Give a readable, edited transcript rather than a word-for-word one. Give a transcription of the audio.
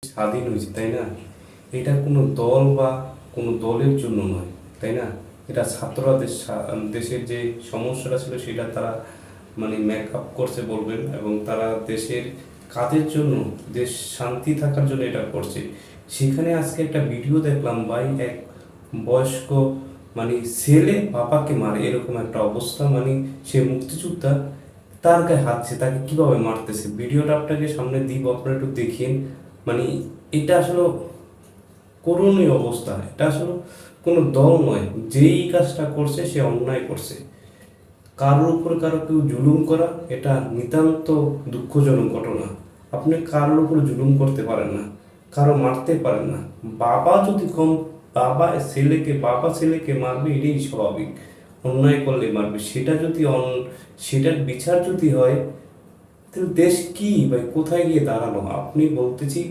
স্বাধীন হয়েছে, তাই না? এটা কোনো দল বা কোনো দলের জন্য নয়, তাই না? এটা ছাত্ররা দেশের যে সমস্যাটা ছিল সেটা তারা মানে মেকআপ করছে বলবেন, এবং তারা দেশের কাজের জন্য, দেশ শান্তি থাকার জন্য এটা করছে। সেখানে আজকে একটা ভিডিও দেখলাম ভাই, এক বয়স্ক মানে ছেলে বাবাকে মারে, এরকম একটা অবস্থা। মানে সে মুক্তিযোদ্ধা, তার গায়ে হাতছে, তাকে কিভাবে মারতেছে, ভিডিওটা আপনাকে সামনে দিব, আপনারা একটু দেখেন। মানে এটা আসলে করুণীয় অবস্থা। এটা আসলে কোনো দল নয়, যেই কাজটা করছে সে অন্যায় করছে। কারোর উপর কারো কেউ জুলুম করা, এটা নিতান্ত দুঃখজনক ঘটনা। আপনি কারোর উপর জুলুম করতে পারেন না, কারো মারতে পারেন না। বাবা যদি কম, বাবা ছেলেকে মারবে, এটাই স্বাভাবিক। অন্যায় করলে মারবে, সেটা যদি সেটার বিচার যদি হয়, তাহলে দেশ কি ভাই, কোথায় গিয়ে দাঁড়ালো? আপনি বলতেছি